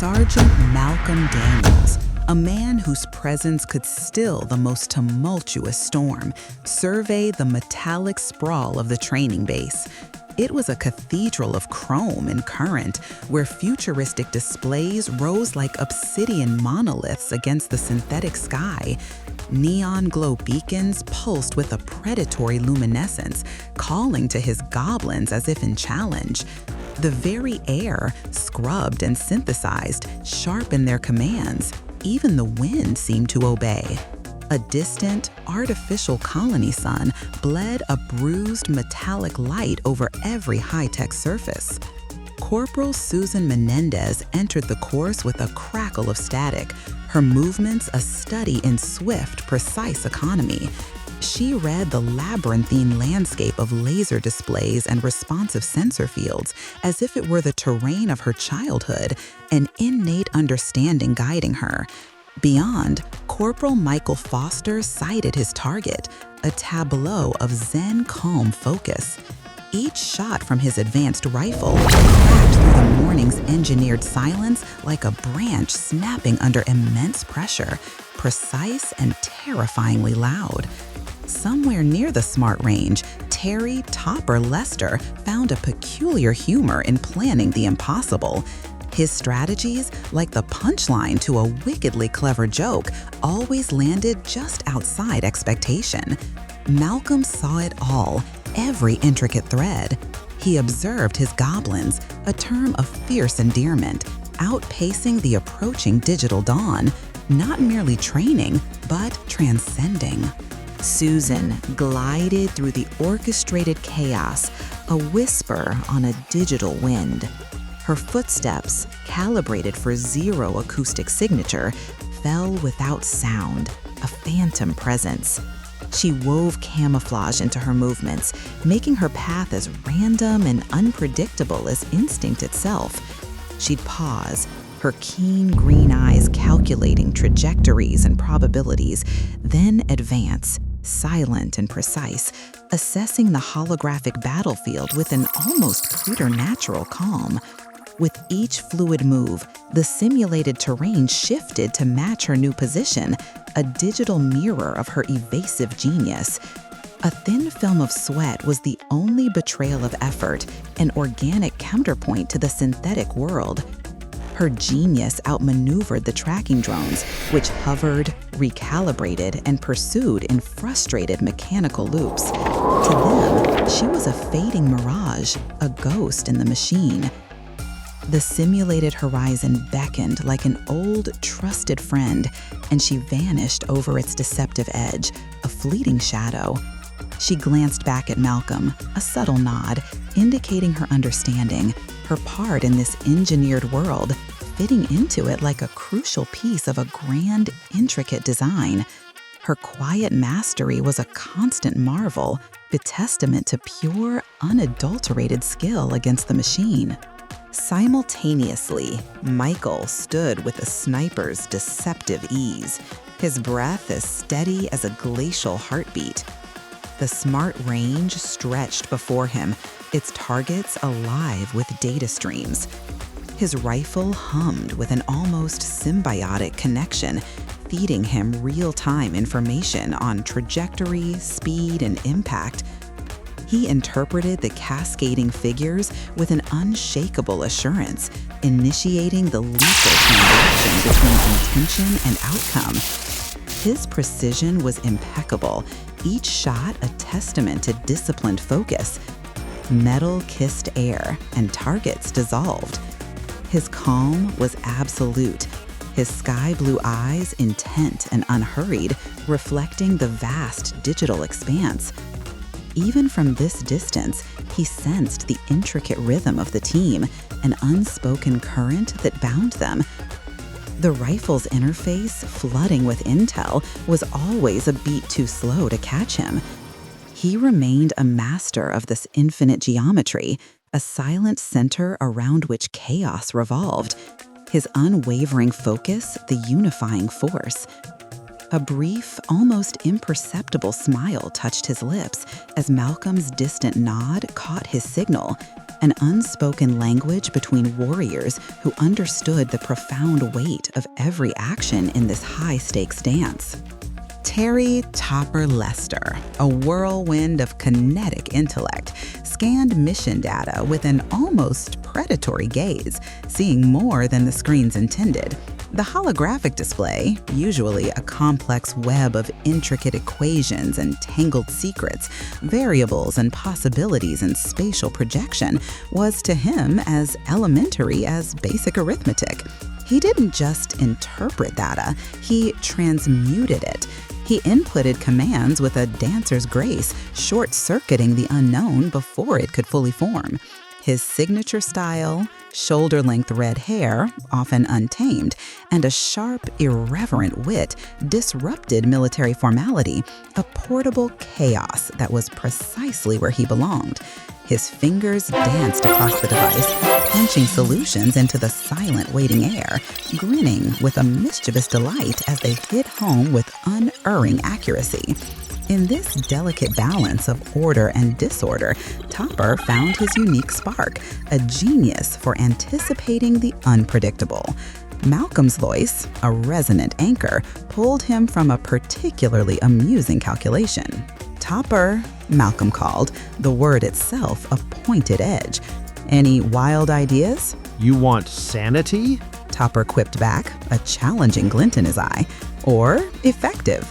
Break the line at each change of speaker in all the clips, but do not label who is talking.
Sergeant Malcolm Daniels, a man whose presence could still the most tumultuous storm, survey the metallic sprawl of the training base. It was a cathedral of chrome and current, where futuristic displays rose like obsidian monoliths against the synthetic sky. Neon glow beacons pulsed with a predatory luminescence, calling to his goblins as if in challenge. The very air, scrubbed and synthesized, sharpened their commands. Even the wind seemed to obey. A distant, artificial colony sun bled a bruised metallic light over every high-tech surface. Corporal Susan Menendez entered the course with a crackle of static, her movements a study in swift, precise economy. She read the labyrinthine landscape of laser displays and responsive sensor fields as if it were the terrain of her childhood, an innate understanding guiding her. Beyond, Corporal Michael Foster sighted his target, a tableau of zen calm focus. Each shot from his advanced rifle cracked through the morning's engineered silence like a branch snapping under immense pressure, precise and terrifyingly loud. Somewhere near the smart range, Terry Topper Lester found a peculiar humor in planning the impossible. His strategies, like the punchline to a wickedly clever joke, always landed just outside expectation. Malcolm saw it all, every intricate thread. He observed his goblins, a term of fierce endearment, outpacing the approaching digital dawn, not merely training, but transcending. Susan glided through the orchestrated chaos, a whisper on a digital wind. Her footsteps, calibrated for zero acoustic signature, fell without sound, a phantom presence. She wove camouflage into her movements, making her path as random and unpredictable as instinct itself. She'd pause, her keen green eyes calculating trajectories and probabilities, then advance, silent and precise, assessing the holographic battlefield with an almost preternatural calm. With each fluid move, the simulated terrain shifted to match her new position, a digital mirror of her evasive genius. A thin film of sweat was the only betrayal of effort, an organic counterpoint to the synthetic world. Her genius outmaneuvered the tracking drones, which hovered, recalibrated, and pursued in frustrated mechanical loops. To them, she was a fading mirage, a ghost in the machine. The simulated horizon beckoned like an old, trusted friend, and she vanished over its deceptive edge, a fleeting shadow. She glanced back at Malcolm, a subtle nod, indicating her understanding, her part in this engineered world, fitting into it like a crucial piece of a grand, intricate design. Her quiet mastery was a constant marvel, a testament to pure, unadulterated skill against the machine. Simultaneously, Michael stood with a sniper's deceptive ease, his breath as steady as a glacial heartbeat. The smart range stretched before him, its targets alive with data streams. His rifle hummed with an almost symbiotic connection, feeding him real-time information on trajectory, speed, and impact. He interpreted the cascading figures with an unshakable assurance, initiating the lethal transaction between intention and outcome. His precision was impeccable, each shot a testament to disciplined focus. Metal kissed air, and targets dissolved. His calm was absolute, his sky-blue eyes intent and unhurried, reflecting the vast digital expanse. Even from this distance, he sensed the intricate rhythm of the team, an unspoken current that bound them. The rifle's interface, flooding with intel, was always a beat too slow to catch him. He remained a master of this infinite geometry, a silent center around which chaos revolved. His unwavering focus, the unifying force. A brief, almost imperceptible smile touched his lips as Malcolm's distant nod caught his signal, an unspoken language between warriors who understood the profound weight of every action in this high-stakes dance. Terry Topper Lester, a whirlwind of kinetic intellect, scanned mission data with an almost predatory gaze, seeing more than the screens intended. The holographic display, usually a complex web of intricate equations and tangled secrets, variables and possibilities in spatial projection, was to him as elementary as basic arithmetic. He didn't just interpret data, he transmuted it. He inputted commands with a dancer's grace, short-circuiting the unknown before it could fully form. His signature style, shoulder-length red hair, often untamed, and a sharp, irreverent wit disrupted military formality, a portable chaos that was precisely where he belonged. His fingers danced across the device, punching solutions into the silent waiting air, grinning with a mischievous delight as they hit home with unerring accuracy. In this delicate balance of order and disorder, Topper found his unique spark, a genius for anticipating the unpredictable. Malcolm's voice, a resonant anchor, pulled him from a particularly amusing calculation. "Topper," Malcolm called, the word itself a pointed edge. "Any wild ideas?"
"You want sanity?"
Topper quipped back, a challenging glint in his eye. "Or effective?"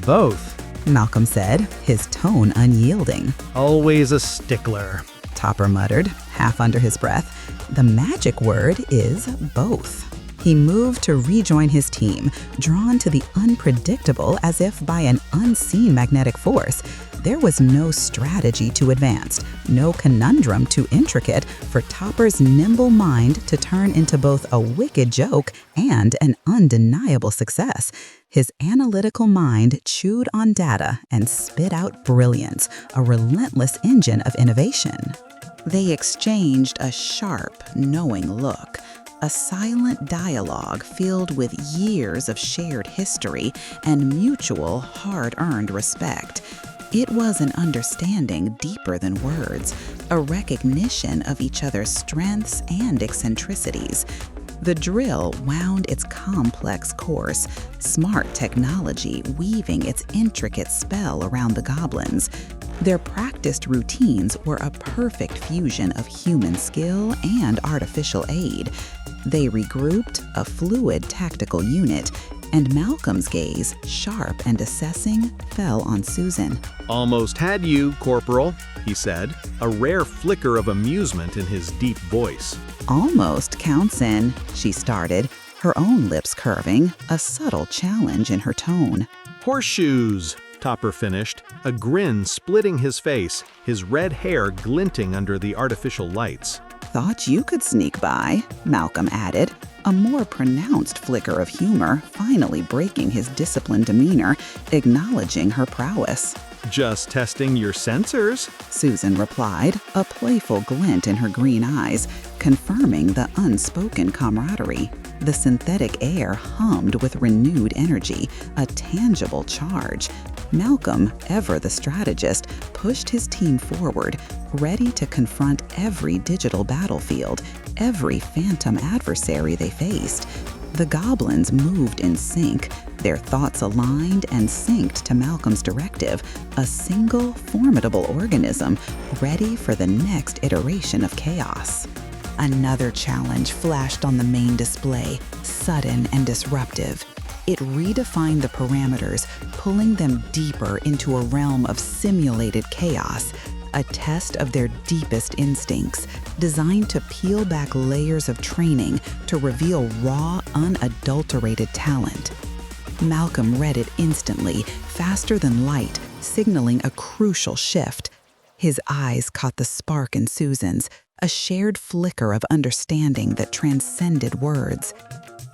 "Both,"
Malcolm said, his tone unyielding.
"Always a stickler,"
Topper muttered, half under his breath. "The magic word is both." He moved to rejoin his team, drawn to the unpredictable as if by an unseen magnetic force. There was no strategy too advanced, no conundrum too intricate for Topper's nimble mind to turn into both a wicked joke and an undeniable success. His analytical mind chewed on data and spit out brilliance, a relentless engine of innovation. They exchanged a sharp, knowing look, a silent dialogue filled with years of shared history and mutual, hard-earned respect. It was an understanding deeper than words, a recognition of each other's strengths and eccentricities. The drill wound its complex course, smart technology weaving its intricate spell around the goblins. Their practiced routines were a perfect fusion of human skill and artificial aid. They regrouped, a fluid tactical unit, and Malcolm's gaze, sharp and assessing, fell on Susan.
"Almost had you, Corporal," he said, a rare flicker of amusement in his deep voice.
"Almost counts in," she started, her own lips curving, a subtle challenge in her tone.
"Horseshoes," Topper finished, a grin splitting his face, his red hair glinting under the artificial lights.
"Thought you could sneak by," Malcolm added, a more pronounced flicker of humor finally breaking his disciplined demeanor, acknowledging her prowess.
"Just testing your sensors,"
Susan replied, a playful glint in her green eyes, confirming the unspoken camaraderie. The synthetic air hummed with renewed energy, a tangible charge. Malcolm, ever the strategist, pushed his team forward, ready to confront every digital battlefield, every phantom adversary they faced. The goblins moved in sync, their thoughts aligned and synced to Malcolm's directive, a single, formidable organism ready for the next iteration of chaos. Another challenge flashed on the main display, sudden and disruptive. It redefined the parameters, pulling them deeper into a realm of simulated chaos, a test of their deepest instincts, designed to peel back layers of training to reveal raw, unadulterated talent. Malcolm read it instantly, faster than light, signaling a crucial shift. His eyes caught the spark in Susan's, a shared flicker of understanding that transcended words.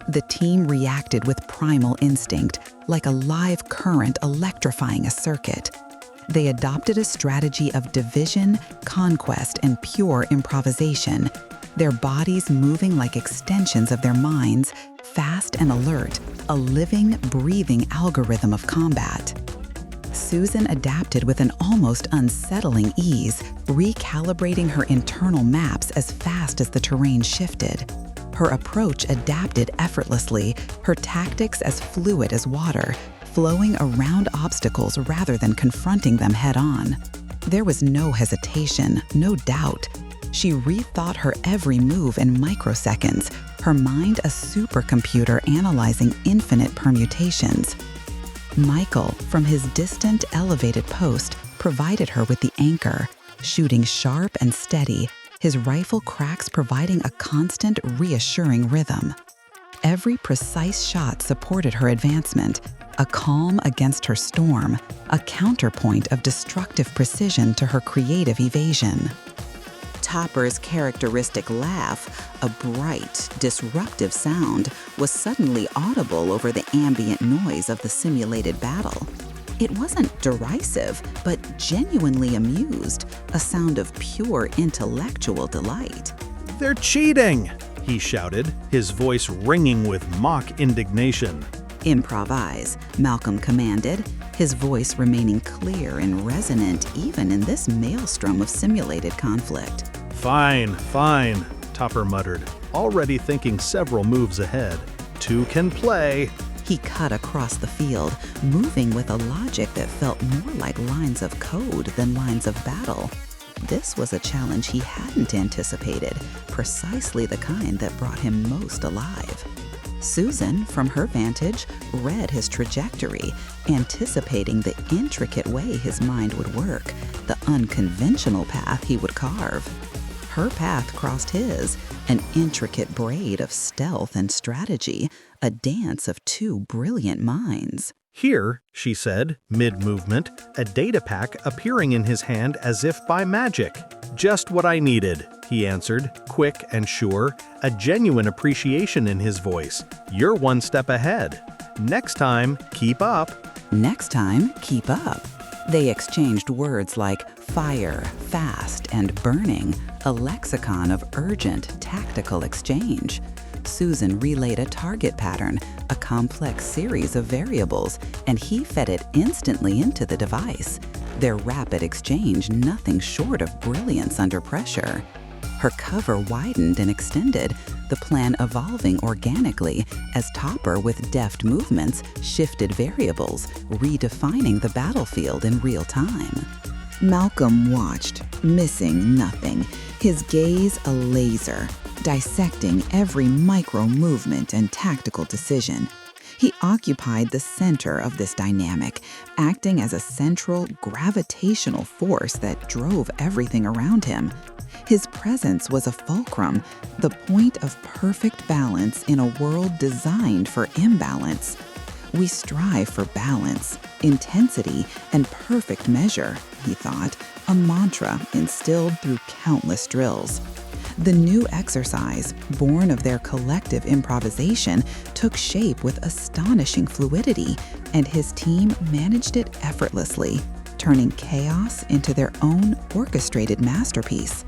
The team reacted with primal instinct, like a live current electrifying a circuit. They adopted a strategy of division, conquest, and pure improvisation, their bodies moving like extensions of their minds, fast and alert, a living, breathing algorithm of combat. Susan adapted with an almost unsettling ease, recalibrating her internal maps as fast as the terrain shifted. Her approach adapted effortlessly, her tactics as fluid as water, flowing around obstacles rather than confronting them head-on. There was no hesitation, no doubt. She rethought her every move in microseconds, her mind a supercomputer analyzing infinite permutations. Michael, from his distant, elevated post, provided her with the anchor, shooting sharp and steady, his rifle cracks providing a constant, reassuring rhythm. Every precise shot supported her advancement, a calm against her storm, a counterpoint of destructive precision to her creative evasion. Topper's characteristic laugh, a bright, disruptive sound, was suddenly audible over the ambient noise of the simulated battle. It wasn't derisive, but genuinely amused, a sound of pure intellectual delight.
"They're cheating!" he shouted, his voice ringing with mock indignation.
"Improvise," Malcolm commanded, his voice remaining clear and resonant even in this maelstrom of simulated conflict.
"Fine, fine," Topper muttered, already thinking several moves ahead. "Two can play."
He cut across the field, moving with a logic that felt more like lines of code than lines of battle. This was a challenge he hadn't anticipated, precisely the kind that brought him most alive. Susan, from her vantage, read his trajectory, anticipating the intricate way his mind would work, the unconventional path he would carve. Her path crossed his, an intricate braid of stealth and strategy, a dance of two brilliant minds.
"Here," she said, mid-movement, a data pack appearing in his hand as if by magic. "Just what I needed," he answered, quick and sure, a genuine appreciation in his voice. "You're one step ahead. Next time, keep up."
Next time, keep up. They exchanged words like fire, fast, and burning, a lexicon of urgent, tactical exchange. Susan relayed a target pattern, a complex series of variables, and he fed it instantly into the device. Their rapid exchange nothing short of brilliance under pressure. Her cover widened and extended, the plan evolving organically as Topper, with deft movements, shifted variables, redefining the battlefield in real time. Malcolm watched, missing nothing, his gaze a laser, dissecting every micro movement and tactical decision. He occupied the center of this dynamic, acting as a central gravitational force that drove everything around him. His presence was a fulcrum, the point of perfect balance in a world designed for imbalance. We strive for balance, intensity, and perfect measure, he thought, a mantra instilled through countless drills. The new exercise, born of their collective improvisation, took shape with astonishing fluidity, and his team managed it effortlessly, turning chaos into their own orchestrated masterpiece.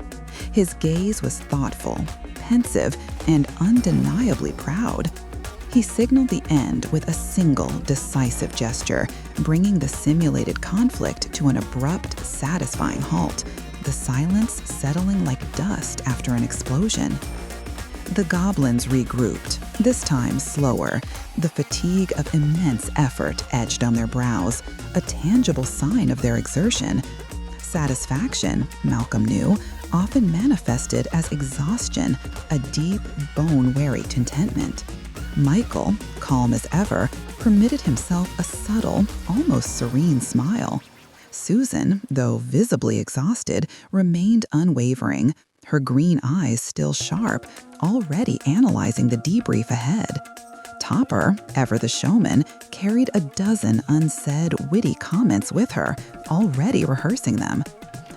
His gaze was thoughtful, pensive, and undeniably proud. He signaled the end with a single, decisive gesture, bringing the simulated conflict to an abrupt, satisfying halt, the silence settling like dust after an explosion. The goblins regrouped, this time slower, the fatigue of immense effort etched on their brows, a tangible sign of their exertion. Satisfaction, Malcolm knew, often manifested as exhaustion, a deep, bone-weary contentment. Michael, calm as ever, permitted himself a subtle, almost serene smile. Susan, though visibly exhausted, remained unwavering, her green eyes still sharp, already analyzing the debrief ahead. Topper, ever the showman, carried a dozen unsaid, witty comments with her, already rehearsing them.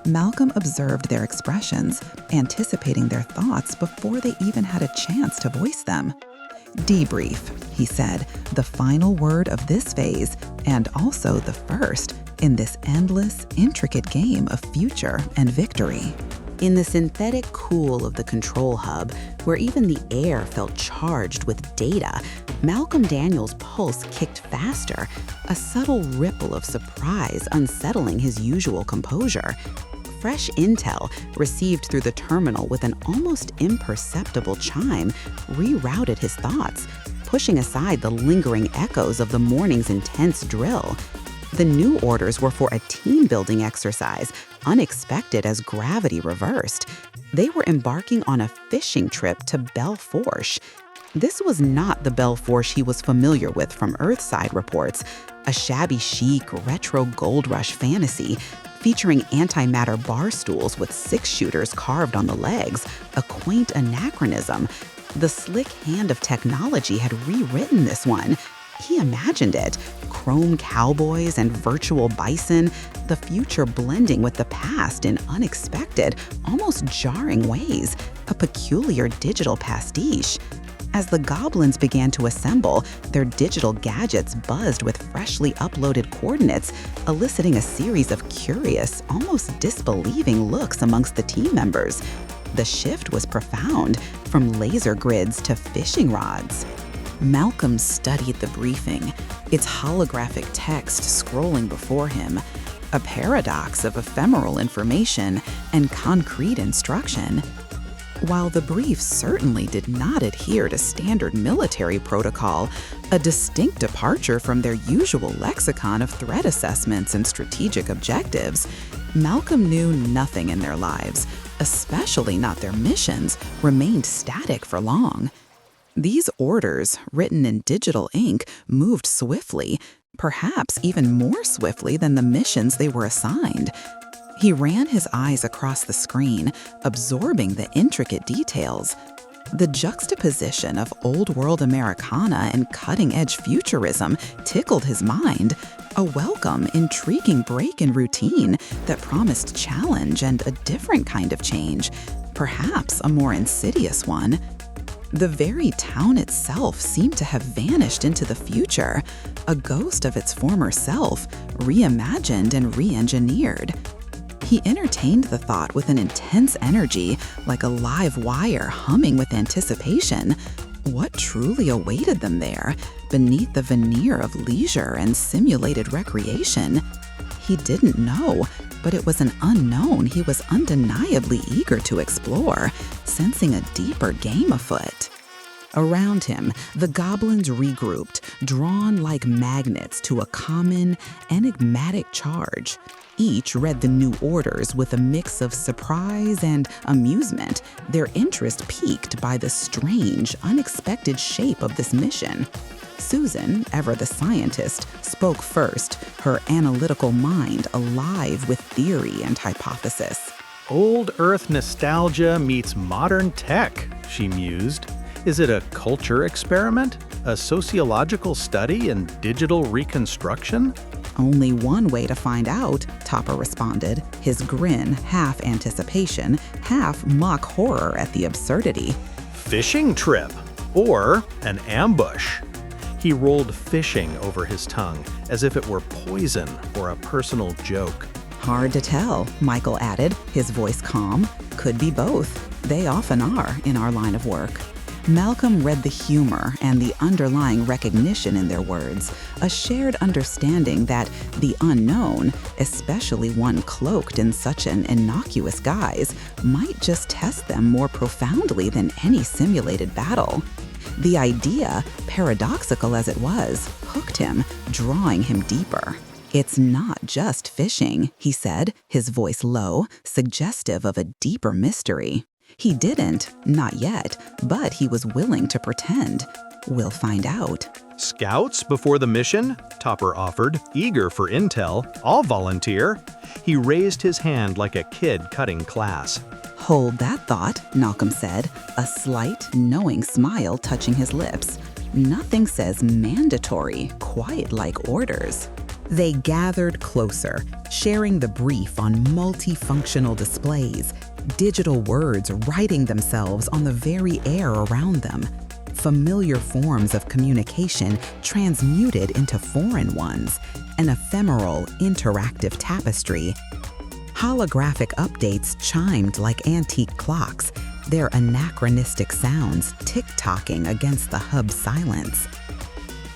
Malcolm observed their expressions, anticipating their thoughts before they even had a chance to voice them. "Debrief," he said, the final word of this phase, and also the first in this endless, intricate game of future and victory. In the synthetic cool of the control hub, where even the air felt charged with data, Malcolm Daniels' pulse kicked faster, a subtle ripple of surprise unsettling his usual composure. Fresh intel, received through the terminal with an almost imperceptible chime, rerouted his thoughts, pushing aside the lingering echoes of the morning's intense drill. The new orders were for a team-building exercise, unexpected as gravity reversed. They were embarking on a fishing trip to Belle Fourche. This was not the Belle Fourche he was familiar with from Earthside reports, a shabby chic, retro gold rush fantasy featuring antimatter bar stools with six-shooters carved on the legs, a quaint anachronism. The slick hand of technology had rewritten this one. He imagined it, chrome cowboys and virtual bison, the future blending with the past in unexpected, almost jarring ways, a peculiar digital pastiche. As the goblins began to assemble, their digital gadgets buzzed with freshly uploaded coordinates, eliciting a series of curious, almost disbelieving looks amongst the team members. The shift was profound, from laser grids to fishing rods. Malcolm studied the briefing, its holographic text scrolling before him, a paradox of ephemeral information and concrete instruction. While the brief certainly did not adhere to standard military protocol, a distinct departure from their usual lexicon of threat assessments and strategic objectives, Malcolm knew nothing in their lives, especially not their missions, remained static for long. These orders, written in digital ink, moved swiftly, perhaps even more swiftly than the missions they were assigned. He ran his eyes across the screen, absorbing the intricate details. The juxtaposition of old-world Americana and cutting-edge futurism tickled his mind, a welcome, intriguing break in routine that promised challenge and a different kind of change, perhaps a more insidious one. The very town itself seemed to have vanished into the future, a ghost of its former self, reimagined and re-engineered. He entertained the thought with an intense energy, like a live wire humming with anticipation. What truly awaited them there, beneath the veneer of leisure and simulated recreation? He didn't know, but it was an unknown he was undeniably eager to explore, sensing a deeper game afoot. Around him, the goblins regrouped, drawn like magnets to a common, enigmatic charge. Each read the new orders with a mix of surprise and amusement, their interest piqued by the strange, unexpected shape of this mission. Susan, ever the scientist, spoke first, her analytical mind alive with theory and hypothesis.
Old Earth nostalgia meets modern tech, she mused. Is it a culture experiment? A sociological study in digital reconstruction?
Only one way to find out, Topper responded, his grin half anticipation, half mock horror at the absurdity.
Fishing trip, or an ambush. He rolled fishing over his tongue, as if it were poison or a personal joke.
Hard to tell, Michael added, his voice calm. Could be both. They often are in our line of work. Malcolm read the humor and the underlying recognition in their words, a shared understanding that the unknown, especially one cloaked in such an innocuous guise, might just test them more profoundly than any simulated battle. The idea, paradoxical as it was, hooked him, drawing him deeper. "It's not just fishing," he said, his voice low, suggestive of a deeper mystery. He didn't, not yet, but he was willing to pretend. We'll find out.
Scouts before the mission? Topper offered, eager for intel. I'll volunteer. He raised his hand like a kid cutting class.
Hold that thought, Malcolm said, a slight, knowing smile touching his lips. Nothing says mandatory quite like orders. They gathered closer, sharing the brief on multifunctional displays, digital words writing themselves on the very air around them, familiar forms of communication transmuted into foreign ones, an ephemeral, interactive tapestry. Holographic updates chimed like antique clocks, their anachronistic sounds tick-tocking against the hub's silence.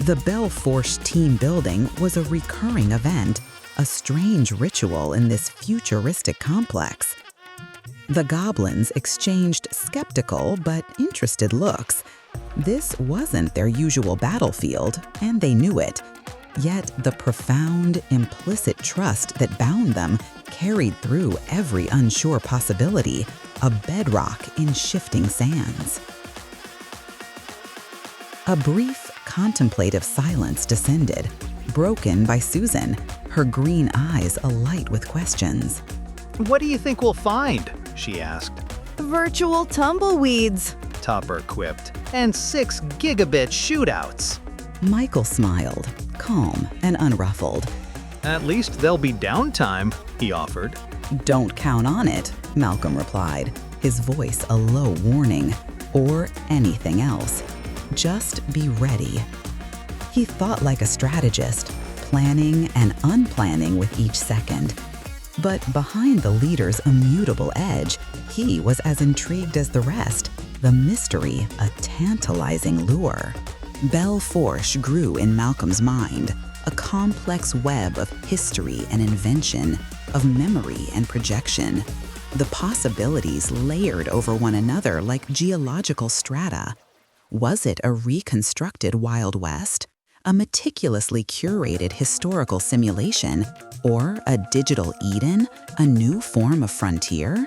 The Belle Fourche team building was a recurring event, a strange ritual in this futuristic complex. The goblins exchanged skeptical but interested looks. This wasn't their usual battlefield, and they knew it. Yet the profound, implicit trust that bound them carried through every unsure possibility, a bedrock in shifting sands. A brief, contemplative silence descended, broken by Susan, her green eyes alight with questions.
What do you think we'll find? She asked.
Virtual tumbleweeds.
Topper quipped. And 6 gigabit shootouts.
Michael smiled, calm and unruffled.
At least there'll be downtime, he offered.
Don't count on it, Malcolm replied, his voice a low warning. Or anything else. Just be ready. He thought like a strategist, planning and unplanning with each second. But behind the leader's immutable edge, he was as intrigued as the rest, the mystery a tantalizing lure. Belle Fourche grew in Malcolm's mind, a complex web of history and invention, of memory and projection. The possibilities layered over one another like geological strata. Was it a reconstructed Wild West, a meticulously curated historical simulation, or a digital Eden, a new form of frontier?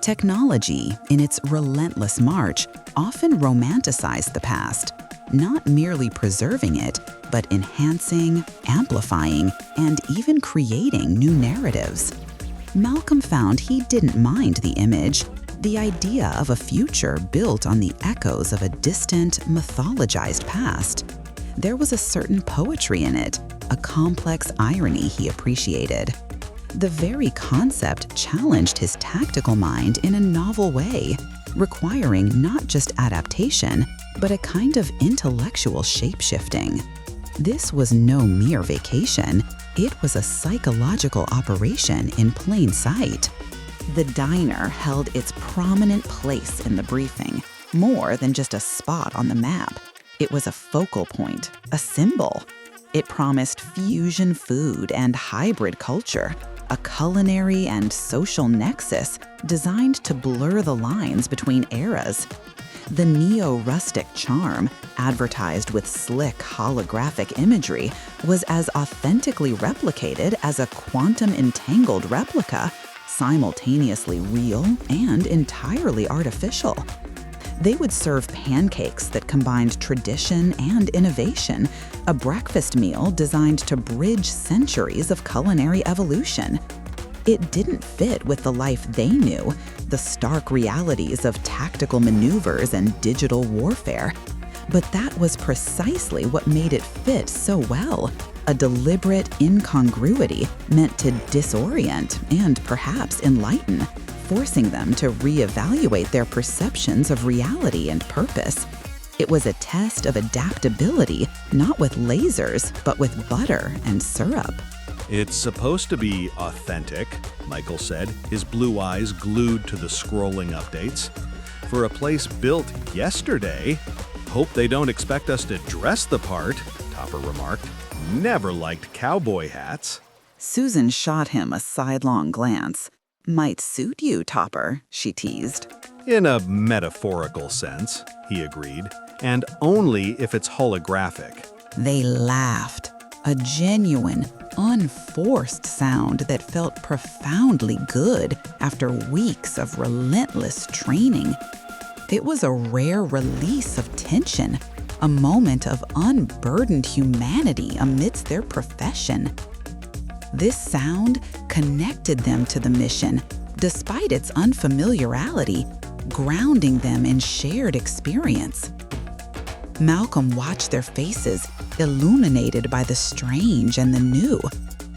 Technology, in its relentless march, often romanticized the past, not merely preserving it, but enhancing, amplifying, and even creating new narratives. Malcolm found he didn't mind the image, the idea of a future built on the echoes of a distant, mythologized past. There was a certain poetry in it, a complex irony he appreciated. The very concept challenged his tactical mind in a novel way, requiring not just adaptation, but a kind of intellectual shape-shifting. This was no mere vacation, it was a psychological operation in plain sight. The diner held its prominent place in the briefing, more than just a spot on the map. It was a focal point, a symbol. It promised fusion food and hybrid culture, a culinary and social nexus designed to blur the lines between eras. The neo-rustic charm, advertised with slick holographic imagery, was as authentically replicated as a quantum-entangled replica, simultaneously real and entirely artificial. They would serve pancakes that combined tradition and innovation, a breakfast meal designed to bridge centuries of culinary evolution. It didn't fit with the life they knew, the stark realities of tactical maneuvers and digital warfare. But that was precisely what made it fit so well, a deliberate incongruity meant to disorient and perhaps enlighten, forcing them to reevaluate their perceptions of reality and purpose. It was a test of adaptability, not with lasers, but with butter and syrup.
It's supposed to be authentic, Michael said, his blue eyes glued to the scrolling updates. For a place built yesterday, hope they don't expect us to dress the part, Topper remarked. Never liked cowboy hats.
Susan shot him a sidelong glance. Might suit you, Topper, she teased.
In a metaphorical sense, he agreed, and only if it's holographic.
They laughed, a genuine, unforced sound that felt profoundly good after weeks of relentless training. It was a rare release of tension, a moment of unburdened humanity amidst their profession. This sound connected them to the mission, despite its unfamiliarity, grounding them in shared experience. Malcolm watched their faces, illuminated by the strange and the new,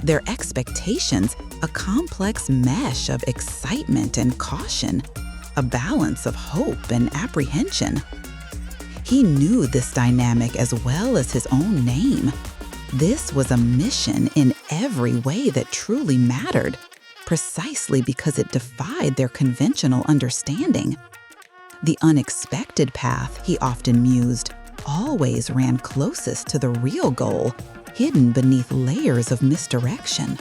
their expectations a complex mesh of excitement and caution, a balance of hope and apprehension. He knew this dynamic as well as his own name. This was a mission in every way that truly mattered, precisely because it defied their conventional understanding. The unexpected path, he often mused, always ran closest to the real goal, hidden beneath layers of misdirection.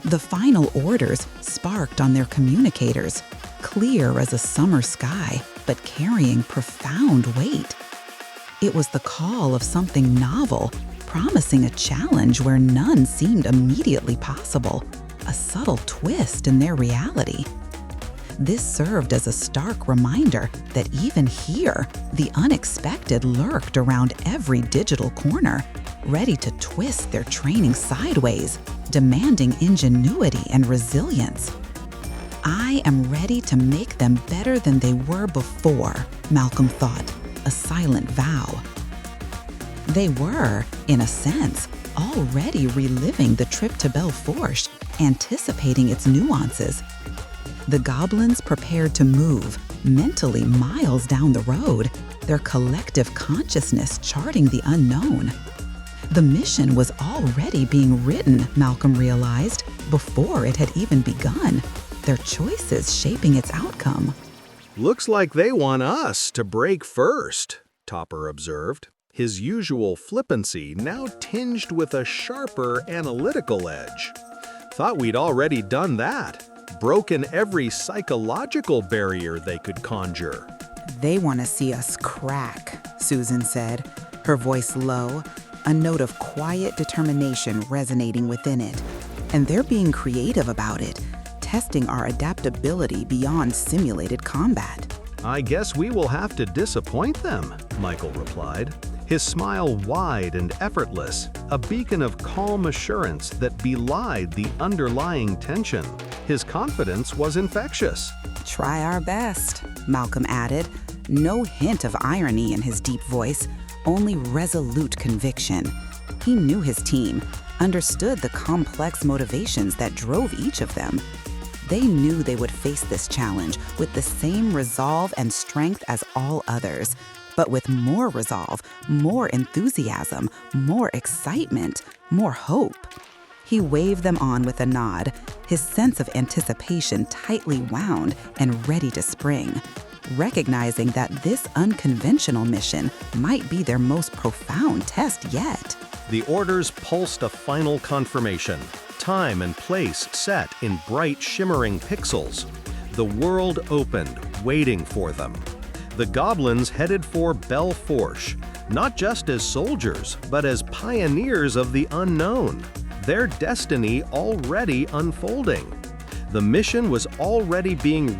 The final orders sparked on their communicators, clear as a summer sky, but carrying profound weight. It was the call of something novel, promising a challenge where none seemed immediately possible, a subtle twist in their reality. This served as a stark reminder that even here, the unexpected lurked around every digital corner, ready to twist their training sideways, demanding ingenuity and resilience. I am ready to make them better than they were before, Malcolm thought, a silent vow. They were, in a sense, already reliving the trip to Belle Fourche, anticipating its nuances. The goblins prepared to move, mentally miles down the road, their collective consciousness charting the unknown. The mission was already being written, Malcolm realized, before it had even begun, their choices shaping its outcome.
Looks like they want us to break first, Topper observed, his usual flippancy now tinged with a sharper analytical edge. Thought we'd already done that. Broken every psychological barrier they could conjure.
They want to see us crack, Susan said, her voice low, a note of quiet determination resonating within it. And they're being creative about it, testing our adaptability beyond simulated combat.
I guess we will have to disappoint them, Michael replied, his smile wide and effortless, a beacon of calm assurance that belied the underlying tension. His confidence was infectious.
Try our best, Malcolm added, no hint of irony in his deep voice, only resolute conviction. He knew his team, understood the complex motivations that drove each of them. They knew they would face this challenge with the same resolve and strength as all others, but with more resolve, more enthusiasm, more excitement, more hope. He waved them on with a nod, his sense of anticipation tightly wound and ready to spring, recognizing that this unconventional mission might be their most profound test yet.
The orders pulsed a final confirmation, time and place set in bright shimmering pixels. The world opened, waiting for them. The goblins headed for Belle Fourche, not just as soldiers, but as pioneers of the unknown, their destiny already unfolding. The mission was already being written